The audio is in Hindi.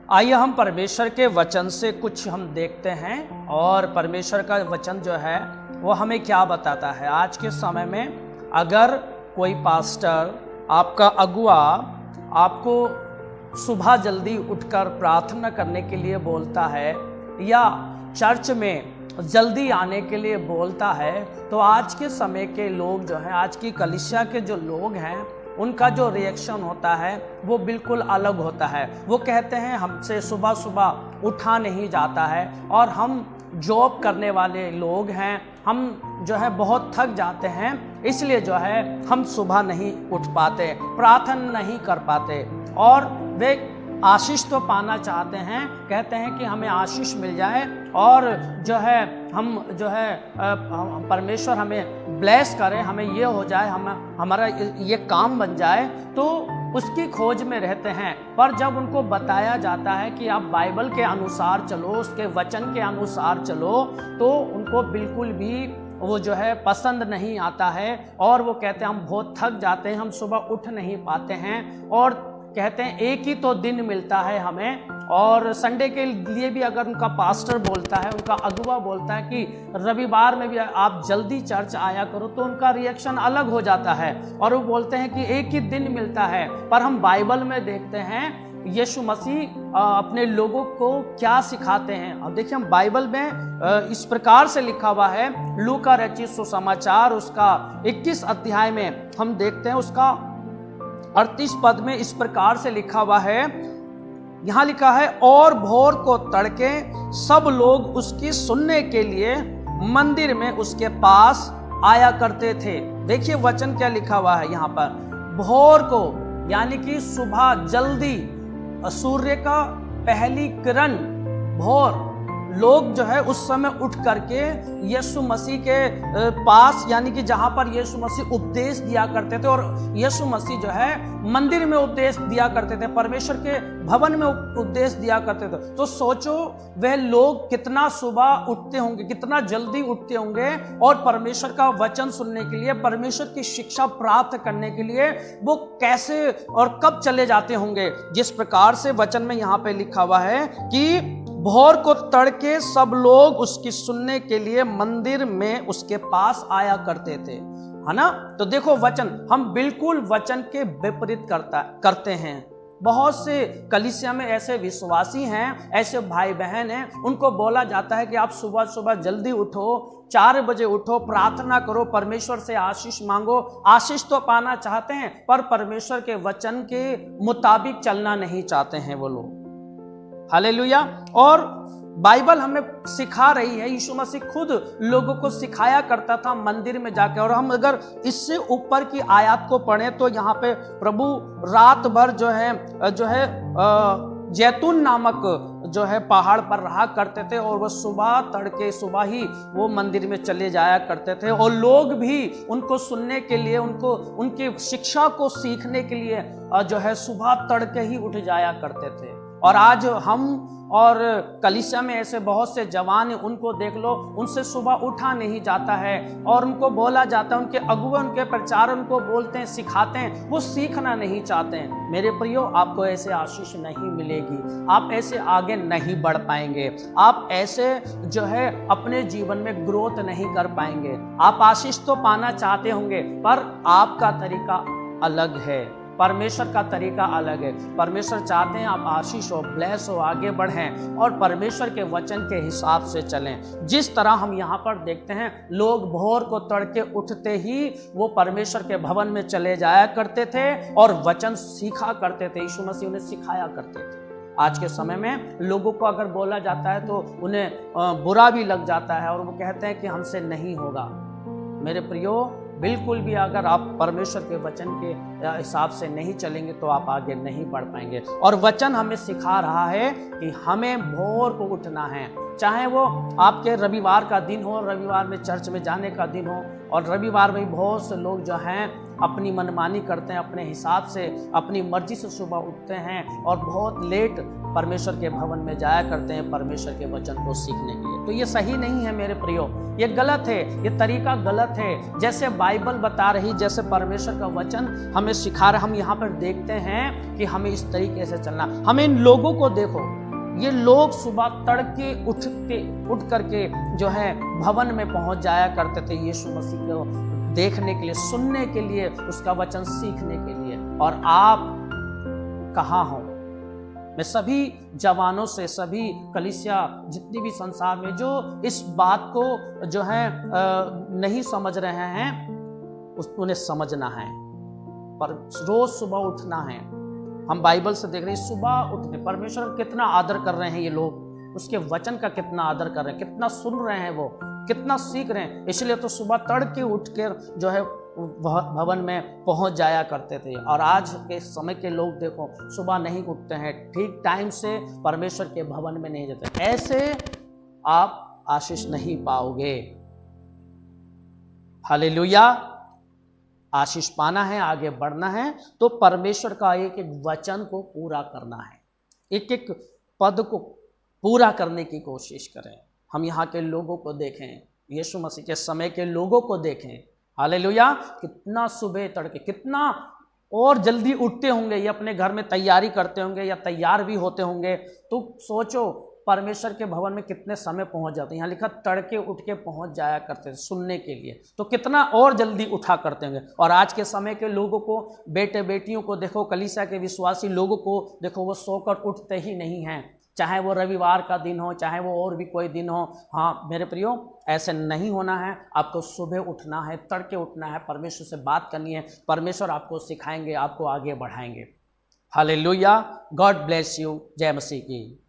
आइए हम परमेश्वर के वचन से कुछ हम देखते हैं और परमेश्वर का वचन जो है वो हमें क्या बताता है। आज के समय में अगर कोई पास्टर, आपका अगुआ आपको सुबह जल्दी उठकर प्रार्थना करने के लिए बोलता है या चर्च में जल्दी आने के लिए बोलता है, तो आज के समय के लोग जो हैं, आज की कलीसिया के जो लोग हैं, उनका जो रिएक्शन होता है वो बिल्कुल अलग होता है। वो कहते हैं हमसे सुबह सुबह उठा नहीं जाता है और हम जॉब करने वाले लोग हैं, हम जो है बहुत थक जाते हैं, इसलिए जो है हम सुबह नहीं उठ पाते, प्रार्थना नहीं कर पाते। और वे आशीष तो पाना चाहते हैं, कहते हैं कि हमें आशीष मिल जाए और जो है हम जो है परमेश्वर हमें ब्लेस करे, हमें ये हो जाए, हमारा ये काम बन जाए, तो उसकी खोज में रहते हैं। पर जब उनको बताया जाता है कि आप बाइबल के अनुसार चलो, उसके वचन के अनुसार चलो, तो उनको बिल्कुल भी वो जो है पसंद नहीं आता है और वो कहते हैं हम बहुत थक जाते हैं, हम सुबह उठ नहीं पाते हैं और कहते हैं एक ही तो दिन मिलता है हमें। और संडे के लिए भी अगर उनका पास्टर बोलता है, उनका अगुआ बोलता है कि रविवार में भी आप जल्दी चर्च आया करो, तो उनका रिएक्शन अलग हो जाता है और वो बोलते हैं कि एक ही दिन मिलता है। पर हम बाइबल में देखते हैं यीशु मसीह अपने लोगों को क्या सिखाते हैं। अब देखिए, हम बाइबल में इस प्रकार से लिखा हुआ है, लूका रचित सुसमाचार उसका 21 अध्याय में हम देखते हैं, उसका 38 पद में इस प्रकार से लिखा हुआ है। यहां लिखा है, और भोर को तड़के सब लोग उसकी सुनने के लिए मंदिर में उसके पास आया करते थे। देखिए वचन क्या लिखा हुआ है यहाँ पर, भोर को यानी कि सुबह जल्दी, सूर्य का पहली किरण, भोर, लोग जो है उस समय उठ करके यीशु मसीह के पास, यानी कि जहां पर यीशु मसीह उपदेश दिया करते थे, और यीशु मसीह जो है मंदिर में उपदेश दिया करते थे, परमेश्वर के भवन में उपदेश दिया करते थे। तो सोचो वह लोग कितना सुबह उठते होंगे, कितना जल्दी उठते होंगे और परमेश्वर का वचन सुनने के लिए, परमेश्वर की शिक्षा प्राप्त करने के लिए वो कैसे और कब चले जाते होंगे। जिस प्रकार से वचन में यहाँ पे लिखा हुआ है कि भोर को तड़के सब लोग उसकी सुनने के लिए मंदिर में उसके पास आया करते थे, है ना। तो देखो वचन, हम बिल्कुल वचन के विपरीत करते हैं। बहुत से कलीसिया में ऐसे विश्वासी हैं, ऐसे भाई बहन हैं, उनको बोला जाता है कि आप सुबह सुबह जल्दी उठो, 4 बजे उठो, प्रार्थना करो, परमेश्वर से आशीष मांगो। आशीष तो पाना चाहते हैं पर परमेश्वर के वचन के मुताबिक चलना नहीं चाहते हैं वो लोग। हालेलुया। और बाइबल हमें सिखा रही है, यीशु मसीह खुद लोगों को सिखाया करता था मंदिर में जाकर। और हम अगर इससे ऊपर की आयत को पढ़ें तो यहाँ पे प्रभु रात भर जो है जैतून नामक जो है पहाड़ पर रहा करते थे और वह सुबह तड़के सुबह ही वो मंदिर में चले जाया करते थे और लोग भी उनको सुनने के लिए, उनको उनकी शिक्षा को सीखने के लिए जो है सुबह तड़के ही उठ जाया करते थे। और आज हम और कलीसिया में ऐसे बहुत से जवान हैं, उनको देख लो, उनसे सुबह उठा नहीं जाता है और उनको बोला जाता है, उनके अगुए, उनके प्रचार उनको बोलते हैं, सिखाते हैं, वो सीखना नहीं चाहते हैं। मेरे प्रियो, आपको ऐसे आशीष नहीं मिलेगी, आप ऐसे आगे नहीं बढ़ पाएंगे, आप ऐसे जो है अपने जीवन में ग्रोथ नहीं कर पाएंगे। आप आशीष तो पाना चाहते होंगे पर आपका तरीका अलग है, परमेश्वर का तरीका अलग है। परमेश्वर चाहते हैं आप आशीष हो, ब्लेस हो, आगे बढ़ें और परमेश्वर के वचन के हिसाब से चलें। जिस तरह हम यहाँ पर देखते हैं, लोग भोर को तड़के उठते ही वो परमेश्वर के भवन में चले जाया करते थे और वचन सीखा करते थे, यीशु मसीह उन्हें सिखाया करते थे। आज के समय में लोगों को अगर बोला जाता है तो उन्हें बुरा भी लग जाता है और वो कहते हैं कि हमसे नहीं होगा। मेरे प्रियो, बिल्कुल भी अगर आप परमेश्वर के वचन के हिसाब से नहीं चलेंगे तो आप आगे नहीं बढ़ पाएंगे। और वचन हमें सिखा रहा है कि हमें भोर को उठना है, चाहे वो आपके रविवार का दिन हो, रविवार में चर्च में जाने का दिन हो। और रविवार में बहुत से लोग जो हैं अपनी मनमानी करते हैं, अपने हिसाब से अपनी मर्जी से सुबह उठते हैं और बहुत लेट परमेश्वर के भवन में जाया करते हैं परमेश्वर के वचन को सीखने के लिए। तो ये सही नहीं है मेरे प्रियो, ये गलत है, ये तरीका गलत है। जैसे बाइबल बता रही, जैसे परमेश्वर का वचन हमें सिखा रहा, हम यहाँ पर देखते हैं कि हमें इस तरीके से चलना। हमें इन लोगों को देखो, ये लोग सुबह तड़के उठ करके जो है भवन में पहुंच जाया करते थे यीशु मसीह को देखने के लिए, सुनने के लिए, उसका वचन सीखने के लिए। और आप कहाँ हो? मैं सभी जवानों से, सभी कलीसिया जितनी भी संसार में जो इस बात को जो है नहीं समझ रहे हैं, उन्हें समझना है। पर रोज सुबह उठना है। हम बाइबल से देख रहे हैं सुबह उठने परमेश्वर का कितना आदर कर रहे हैं ये लोग, उसके वचन का कितना आदर कर रहे हैं, कितना सुन रहे हैं, वो कितना सीख रहे हैं। इसलिए तो सुबह तड़के उठ कर जो है भवन में पहुंच जाया करते थे। और आज के समय के लोग देखो सुबह नहीं उठते हैं, ठीक टाइम से परमेश्वर के भवन में नहीं जाते। ऐसे आप आशीष नहीं पाओगे। हालेलुया। आशीष पाना है, आगे बढ़ना है तो परमेश्वर का एक एक वचन को पूरा करना है, एक एक पद को पूरा करने की कोशिश करें। हम यहाँ के लोगों को देखें, यीशु मसीह के समय के लोगों को देखें। हालेलुया। कितना सुबह तड़के, कितना और जल्दी उठते होंगे, ये अपने घर में तैयारी करते होंगे या तैयार भी होते होंगे। तो सोचो परमेश्वर के भवन में कितने समय पहुंच जाते हैं। यहाँ लिखा तड़के उठ के पहुंच जाया करते थे सुनने के लिए, तो कितना और जल्दी उठा करते होंगे। और आज के समय के लोगों को, बेटे बेटियों को देखो, कलीसिया के विश्वासी लोगों को देखो, वो सोकर उठते ही नहीं हैं, चाहे वो रविवार का दिन हो, चाहे वो और भी कोई दिन हो। हाँ मेरे प्रियो, ऐसे नहीं होना है। आपको सुबह उठना है, तड़के उठना है, परमेश्वर से बात करनी है। परमेश्वर आपको सिखाएंगे, आपको आगे बढ़ाएंगे। हालेलुया। God bless you. जय मसीह की।